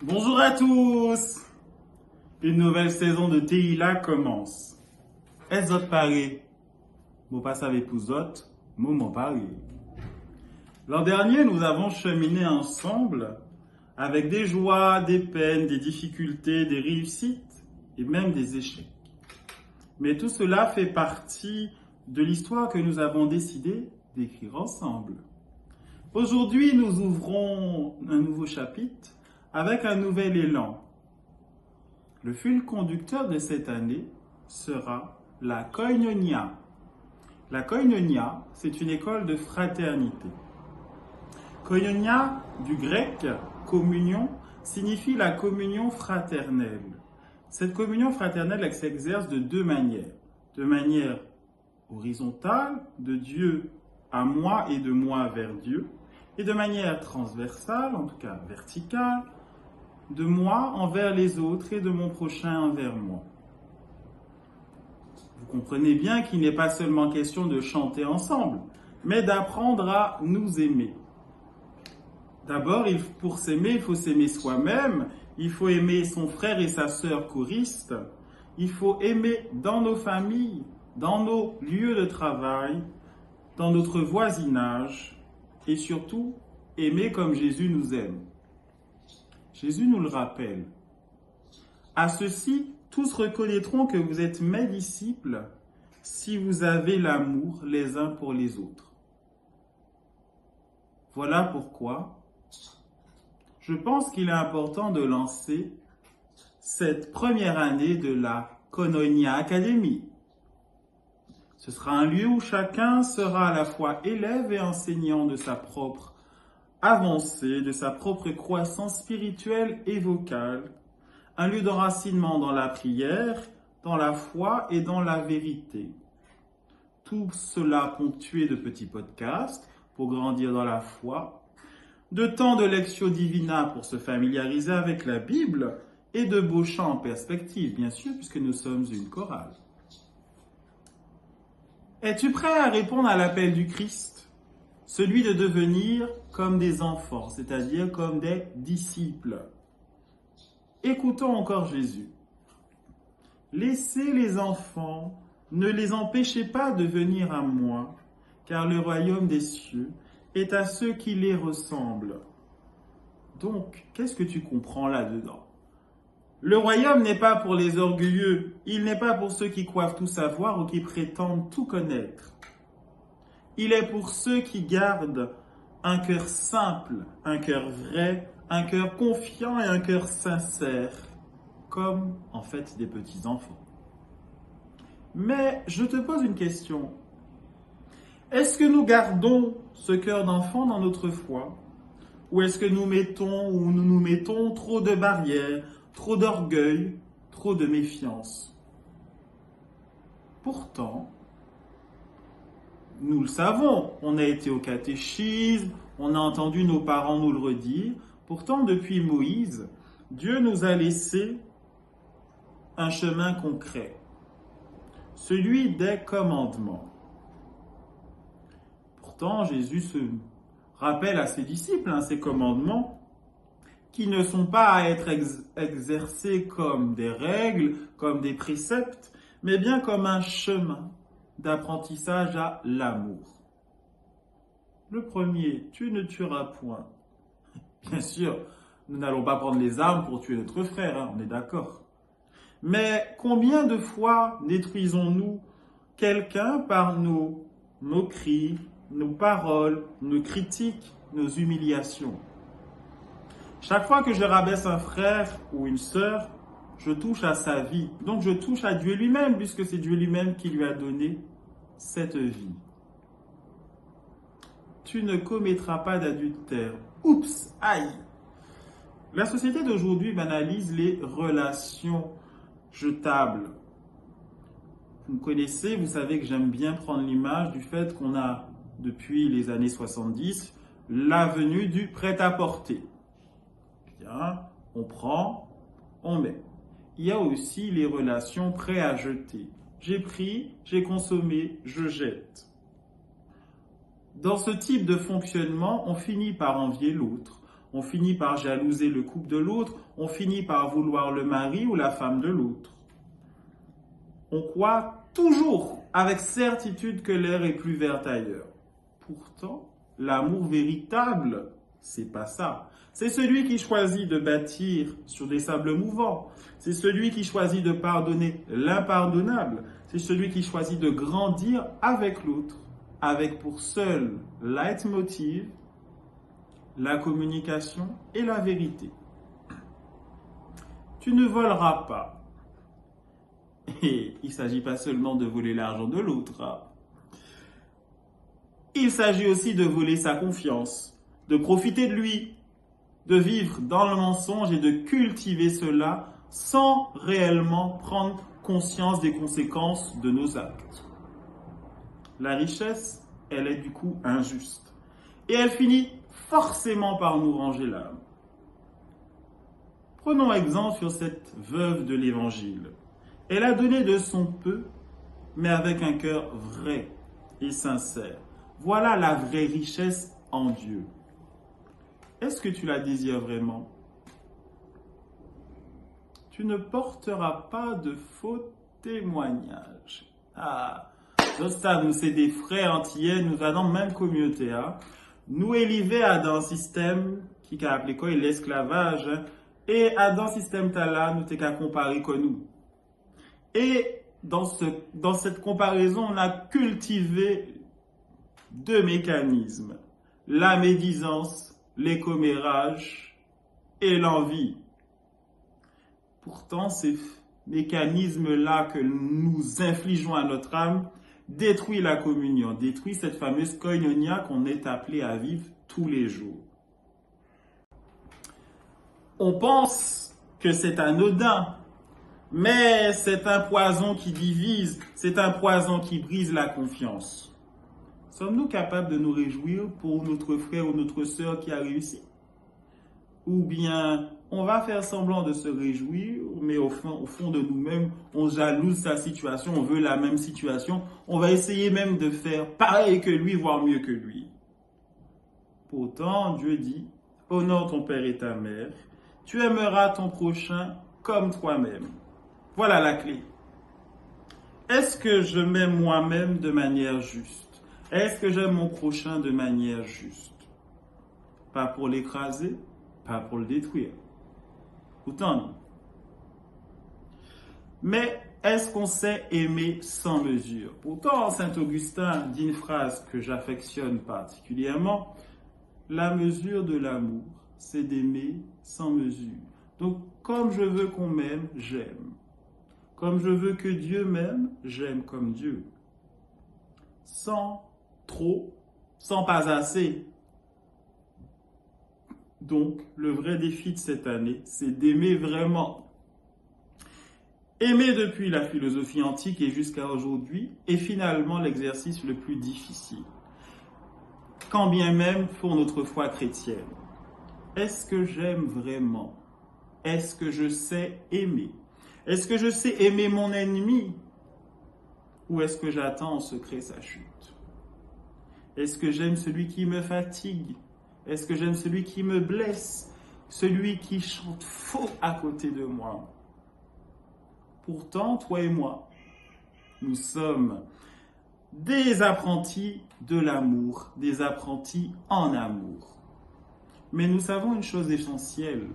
Bonjour à tous! Une nouvelle saison de Teila commence. Est-ce autre paré? Mon pas avec vous autres, mon paré. L'an dernier, nous avons cheminé ensemble avec des joies, des peines, des difficultés, des réussites et même des échecs. Mais tout cela fait partie de l'histoire que nous avons décidé d'écrire ensemble. Aujourd'hui, nous ouvrons un nouveau chapitre avec un nouvel élan. Le fil conducteur de cette année sera la koinonia. La koinonia, c'est une école de fraternité. Koinonia, du grec communion, signifie la communion fraternelle. Cette communion fraternelle, elle s'exerce de deux manières. De manière horizontale, de Dieu à moi et de moi vers Dieu, et de manière transversale, en tout cas verticale, de moi envers les autres et de mon prochain envers moi. Vous comprenez bien qu'il n'est pas seulement question de chanter ensemble, mais d'apprendre à nous aimer. D'abord, pour s'aimer, il faut s'aimer soi-même, il faut aimer son frère et sa sœur choristes, il faut aimer dans nos familles, dans nos lieux de travail, dans notre voisinage, et surtout, aimer comme Jésus nous aime. Jésus nous le rappelle. À ceci, tous reconnaîtront que vous êtes mes disciples si vous avez l'amour les uns pour les autres. Voilà pourquoi je pense qu'il est important de lancer cette première année de la Koinonia Academy. Ce sera un lieu où chacun sera à la fois élève et enseignant de sa propre avancée, de sa propre croissance spirituelle et vocale, un lieu d'enracinement dans la prière, dans la foi et dans la vérité. Tout cela ponctué de petits podcasts pour grandir dans la foi, de temps de lectio divina pour se familiariser avec la Bible et de beaux chants en perspective, bien sûr, puisque nous sommes une chorale. Es-tu prêt à répondre à l'appel du Christ? Celui de devenir comme des enfants, c'est-à-dire comme des disciples. Écoutons encore Jésus. Laissez les enfants, ne les empêchez pas de venir à moi, car le royaume des cieux est à ceux qui les ressemblent. Donc, qu'est-ce que tu comprends là-dedans? Le royaume n'est pas pour les orgueilleux, il n'est pas pour ceux qui croient tout savoir ou qui prétendent tout connaître. Il est pour ceux qui gardent un cœur simple, un cœur vrai, un cœur confiant et un cœur sincère, comme en fait des petits enfants. Mais je te pose une question. Est-ce que nous gardons ce cœur d'enfant dans notre foi? Ou est-ce que nous nous mettons trop de barrières, trop d'orgueil, trop de méfiance? Pourtant, nous le savons, on a été au catéchisme, on a entendu nos parents nous le redire. Pourtant, depuis Moïse, Dieu nous a laissé un chemin concret, celui des commandements. Pourtant, Jésus se rappelle à ses disciples ces commandements qui ne sont pas à être exercés comme des règles, comme des préceptes, mais bien comme un chemin d'apprentissage à l'amour. Le premier, tu ne tueras point. Bien sûr, nous n'allons pas prendre les armes pour tuer notre frère, on est d'accord. Mais combien de fois détruisons-nous quelqu'un par nos moqueries, nos paroles, nos critiques, nos humiliations? Chaque fois que je rabaisse un frère ou une sœur, je touche à sa vie. Donc je touche à Dieu lui-même, puisque c'est Dieu lui-même qui lui a donné cette vie. Tu ne commettras pas d'adultère. Oups, aïe! La société d'aujourd'hui banalise les relations jetables. Vous me connaissez, vous savez que j'aime bien prendre l'image du fait qu'on a, depuis les années 70, la venue du prêt-à-porter. Bien, on prend, on met. Il y a aussi les relations prêt à jeter. J'ai pris, j'ai consommé, je jette. Dans ce type de fonctionnement, on finit par envier l'autre. On finit par jalouser le couple de l'autre. On finit par vouloir le mari ou la femme de l'autre. On croit toujours avec certitude que l'air est plus vert ailleurs. Pourtant, l'amour véritable, c'est pas ça. C'est celui qui choisit de bâtir sur des sables mouvants. C'est celui qui choisit de pardonner l'impardonnable. C'est celui qui choisit de grandir avec l'autre, avec pour seul leitmotiv la communication et la vérité. Tu ne voleras pas. Et il ne s'agit pas seulement de voler l'argent de l'autre. Il s'agit aussi de voler sa confiance, de profiter de lui, de vivre dans le mensonge et de cultiver cela sans réellement prendre conscience des conséquences de nos actes. La richesse, elle est du coup injuste. Et elle finit forcément par nous ranger l'âme. Prenons exemple sur cette veuve de l'Évangile. Elle a donné de son peu, mais avec un cœur vrai et sincère. Voilà la vraie richesse en Dieu. Est-ce que tu la désires vraiment? Tu ne porteras pas de faux témoignages. Nous c'est des frères antillais, nous allons même communauté. Nous élevés à dans un système qui a appelé quoi l'esclavage. Et à dans système là, nous t'es qu'à comparer que nous. Et dans cette comparaison, on a cultivé deux mécanismes. La médisance, les commérages et l'envie. Pourtant, ces mécanismes-là que nous infligeons à notre âme détruisent la communion, détruisent cette fameuse koinonia qu'on est appelé à vivre tous les jours. On pense que c'est anodin, mais c'est un poison qui divise, c'est un poison qui brise la confiance. Sommes-nous capables de nous réjouir pour notre frère ou notre sœur qui a réussi? Ou bien on va faire semblant de se réjouir, mais au fond de nous-mêmes, on jalouse sa situation, on veut la même situation, on va essayer même de faire pareil que lui, voire mieux que lui. Pourtant, Dieu dit, honore ton père et ta mère, tu aimeras ton prochain comme toi-même. Voilà la clé. Est-ce que je m'aime moi-même de manière juste? Est-ce que j'aime mon prochain de manière juste? Pas pour l'écraser, pas pour le détruire. Autant. Mais est-ce qu'on sait aimer sans mesure? Pourtant, Saint Augustin dit une phrase que j'affectionne particulièrement. La mesure de l'amour, c'est d'aimer sans mesure. Donc, comme je veux qu'on m'aime, j'aime. Comme je veux que Dieu m'aime, j'aime comme Dieu. Sans trop, sans pas assez. Donc, le vrai défi de cette année, c'est d'aimer vraiment. Aimer depuis la philosophie antique et jusqu'à aujourd'hui est finalement l'exercice le plus difficile. Quand bien même pour notre foi chrétienne. Est-ce que j'aime vraiment? Est-ce que je sais aimer? Est-ce que je sais aimer mon ennemi? Ou est-ce que j'attends en secret sa chute? Est-ce que j'aime celui qui me fatigue? Est-ce que j'aime celui qui me blesse? Celui qui chante faux à côté de moi? Pourtant, toi et moi, nous sommes des apprentis de l'amour, des apprentis en amour. Mais nous savons une chose essentielle.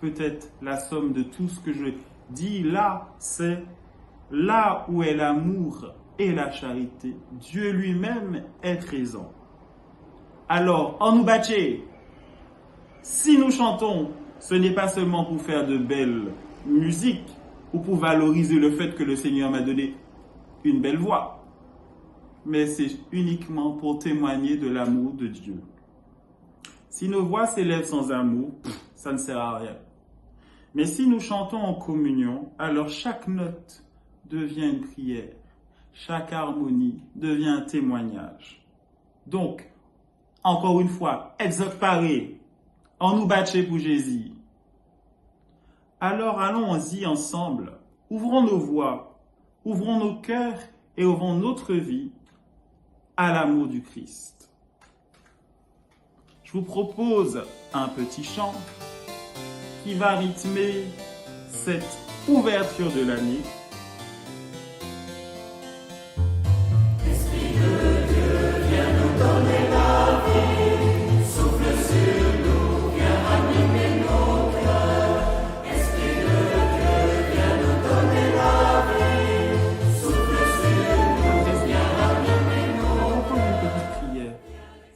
Peut-être la somme de tout ce que je dis là, c'est là où est l'amour et la charité. Dieu lui-même est présent. Alors, en nous bâcher, si nous chantons, ce n'est pas seulement pour faire de belles musiques ou pour valoriser le fait que le Seigneur m'a donné une belle voix, mais c'est uniquement pour témoigner de l'amour de Dieu. Si nos voix s'élèvent sans amour, ça ne sert à rien. Mais si nous chantons en communion, alors chaque note devient une prière. Chaque harmonie devient un témoignage. Donc, encore une fois, exode paré, en nous battre pour Jésus. Alors allons-y ensemble, ouvrons nos voix, ouvrons nos cœurs et ouvrons notre vie à l'amour du Christ. Je vous propose un petit chant qui va rythmer cette ouverture de l'année.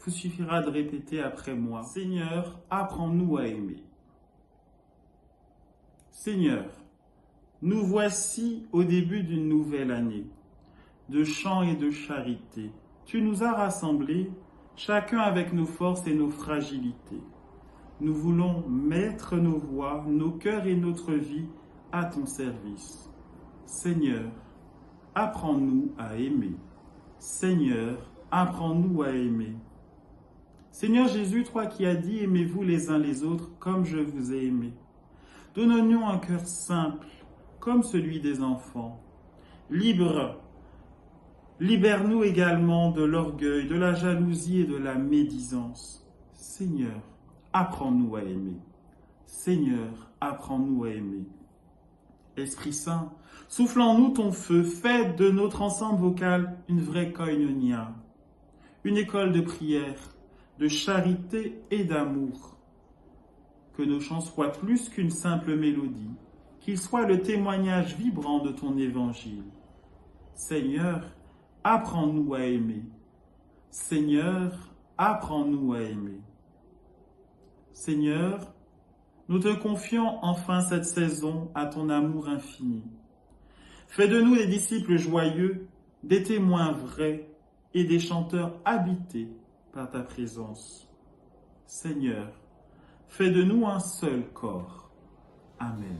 Il suffira de répéter après moi. Seigneur, apprends-nous à aimer. Seigneur, nous voici au début d'une nouvelle année, de chant et de charité. Tu nous as rassemblés, chacun avec nos forces et nos fragilités. Nous voulons mettre nos voix, nos cœurs et notre vie à ton service. Seigneur, apprends-nous à aimer. Seigneur, apprends-nous à aimer. Seigneur Jésus, toi qui as dit « Aimez-vous les uns les autres comme je vous ai aimé ». Donne-nous un cœur simple, comme celui des enfants. Libre, libère-nous également de l'orgueil, de la jalousie et de la médisance. Seigneur, apprends-nous à aimer. Seigneur, apprends-nous à aimer. Esprit Saint, souffle en nous ton feu, fais de notre ensemble vocal une vraie koinonia, une école de prière, de charité et d'amour. Que nos chants soient plus qu'une simple mélodie, qu'ils soient le témoignage vibrant de ton évangile. Seigneur, apprends-nous à aimer. Seigneur, apprends-nous à aimer. Seigneur, nous te confions enfin cette saison à ton amour infini. Fais de nous des disciples joyeux, des témoins vrais et des chanteurs habités par ta présence. Seigneur, fais de nous un seul corps. Amen.